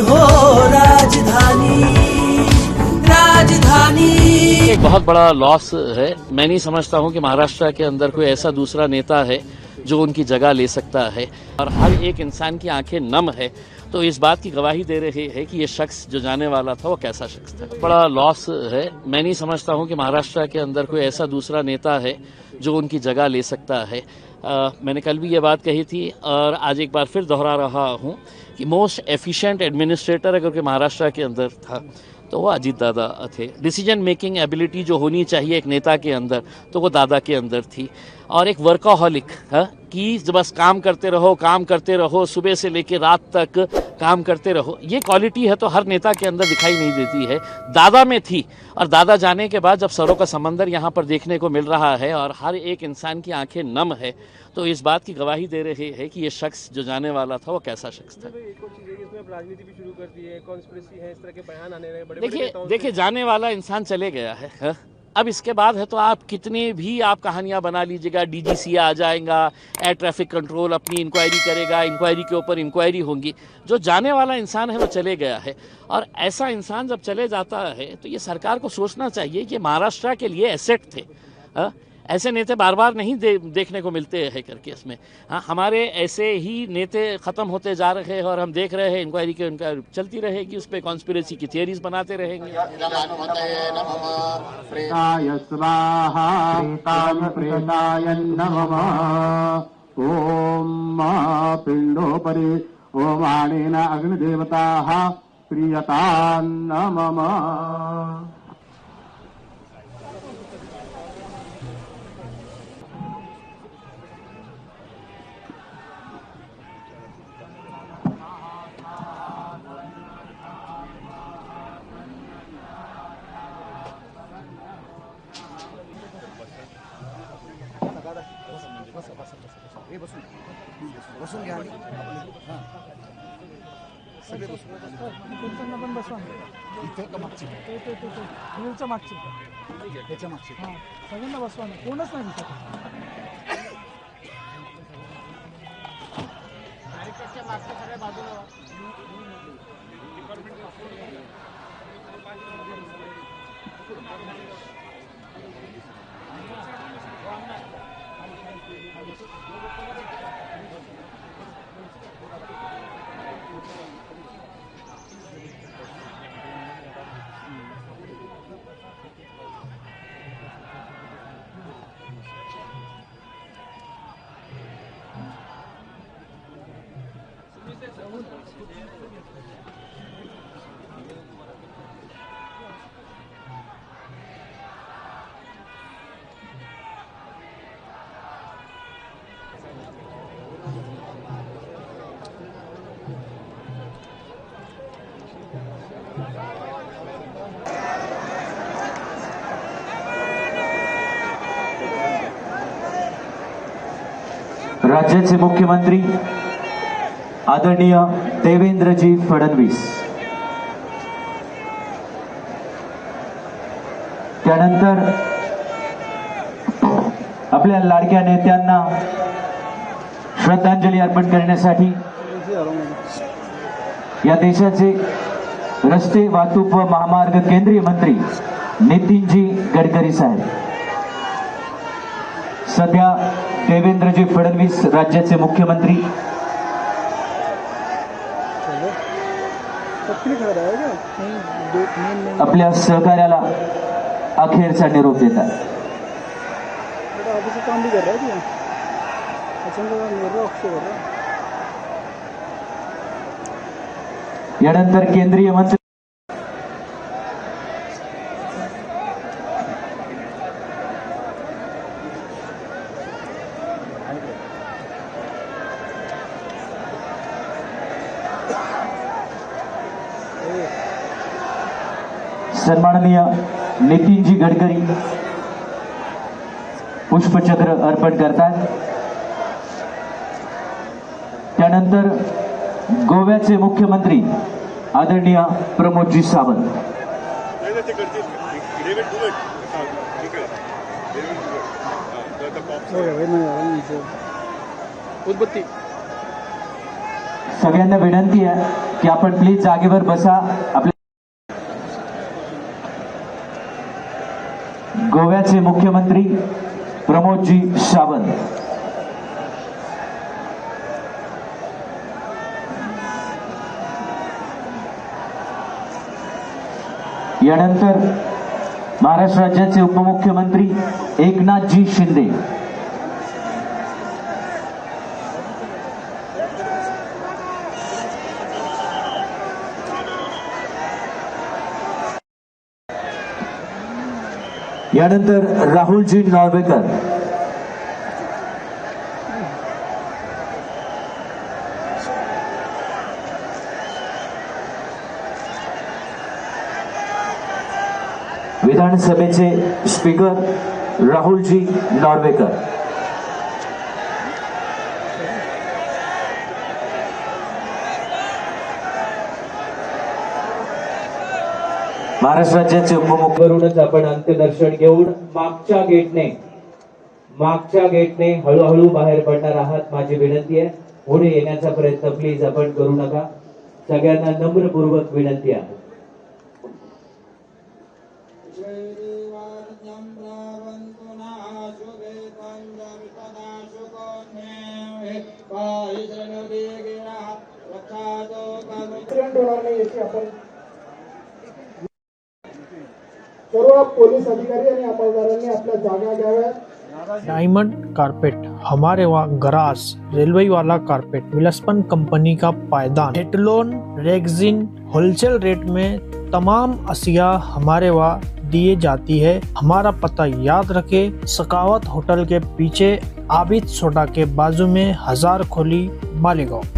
हो राजधानी राजधानी। एक बहुत बड़ा लॉस है। मैं नहीं समझता हूं कि महाराष्ट्र के अंदर कोई ऐसा दूसरा नेता है जो उनकी जगह ले सकता है, और हर एक इंसान की आंखें नम है तो इस बात की गवाही दे रही है कि ये शख्स जो जाने वाला था वो कैसा शख्स था। बड़ा लॉस है। मैं नहीं समझता हूं कि महाराष्ट्र के अंदर कोई ऐसा दूसरा नेता है जो उनकी जगह ले सकता है। मैंने कल भी ये बात कही थी और आज एक बार फिर दोहरा रहा हूं कि मोस्ट एफिशिएंट एडमिनिस्ट्रेटर अगर कोई महाराष्ट्र के अंदर था तो वो अजीत दादा थे। डिसीजन मेकिंग एबिलिटी जो होनी चाहिए एक नेता के अंदर तो वो दादा के अंदर थी। और एक वर्काहॉलिक कि बस काम करते रहो सुबह से लेकर रात तक काम करते रहो, ये क्वालिटी है तो हर नेता के अंदर दिखाई नहीं देती है। दादा में थी, और दादा जाने के बाद जब सरों का समंदर यहाँ पर देखने को मिल रहा है और हर एक इंसान की आंखें नम है तो इस बात की गवाही दे रही है कि ये शख्स जो जाने वाला था वो कैसा शख्स था। एक और चीज़ है कि इसमें अब राजनीति भी शुरू कर दी है, कॉन्स्पिरेसी है, इस तरह के बयान आने लगे बड़े। देखिए जाने वाला इंसान चले गया है। अब इसके बाद है तो आप कितने भी आप कहानियां बना लीजिएगा, डीजीसी आ जाएगा, एयर ट्रैफिक कंट्रोल अपनी इंक्वायरी करेगा, इंक्वायरी के ऊपर इंक्वायरी होंगी। जो जाने वाला इंसान है वो चले गया है, और ऐसा इंसान जब चले जाता है तो ये सरकार को सोचना चाहिए कि महाराष्ट्र के लिए एसेट थे। ऐसे नेता बार बार नहीं देखने को मिलते हैं करके इसमें। हाँ, हमारे ऐसे ही नेता ख़त्म होते जा रहे हैं और हम देख रहे हैं इंक्वायरी चलती रहेगी, उस पर कॉन्स्पिरेसी की थियरीज बनाते रहेंगे। ओम पिंडोपरि ओम आणेन अग्निदेवताः प्रियतां नमः। बसून घ्या आणि सगळे बसून पण बसवा इथं का मागची व्हीलच्या मागची ह्याच्या मागची हां सगळ्यांना बसवा ना, कोणच नाही दिसत. सगळ्या बाजूला राज्याचे मुख्यमंत्री आदरणीय देवेंद्रजी फडणवीस, त्यानंतर आपल्या लाडक्या नेत्यांना श्रद्धांजली अर्पण करण्यासाठी या देशाचे रस्ते वाहतूक व महामार्ग केंद्रीय मंत्री नितीनजी गडकरी साहेब, सध्या देवेंद्रजी फडणवीस राज्याचे मुख्यमंत्री आपल्या सहकार्याला अखेरचा निरोप देतात. यानंतर केंद्रीय मंत्री सन्माननीय नितीनजी गडकरी पुष्पचक्र अर्पण करतात. त्यानंतर गोव्याचे मुख्यमंत्री आदरणीय प्रमोदजी सावंत, सगळ्यांना विनंती आहे की आपण प्लीज जागेवर बसा. आपले गोव्याचे मुख्यमंत्री प्रमोदजी सावंत, यानंतर महाराष्ट्र राज्याचे उपमुख्यमंत्री एकनाथजी शिंदे, यानंतर राहुलजी नॉर्वेकर, विधानसभेचे स्पीकर राहुलजी नॉर्वेकर, महाराष्ट्र राज्याचे उपमुख्यमंत्रीवरूनच आपण अंत्यदर्शन घेऊन मागच्या गेटने हळूहळू बाहेर पडणार आहात. माझी विनंती आहे, पुढे येण्याचा प्रयत्न प्लीज आपण करू नका. सगळ्यांना नम्रपूर्वक विनंती आहे. होणार नाही याची आपण सर्व पोलीस अधिकारी आणि अंमलदारांनी आपल्या जागा घ्याव्यात. डायमंड कारपेट, हमारे वहाँ गरास, रेलवे वाला कारपेट, विलस्पन कंपनी का पायदान, हेटलोन रेगजिन होलसेल रेट में तमाम अशिया हमारे वहाँ दिए जाती है. हमारा पता याद रखे, सकावत होटल के पीछे, आबिद सोडा के बाजू में, हजार खोली, मालेगांव.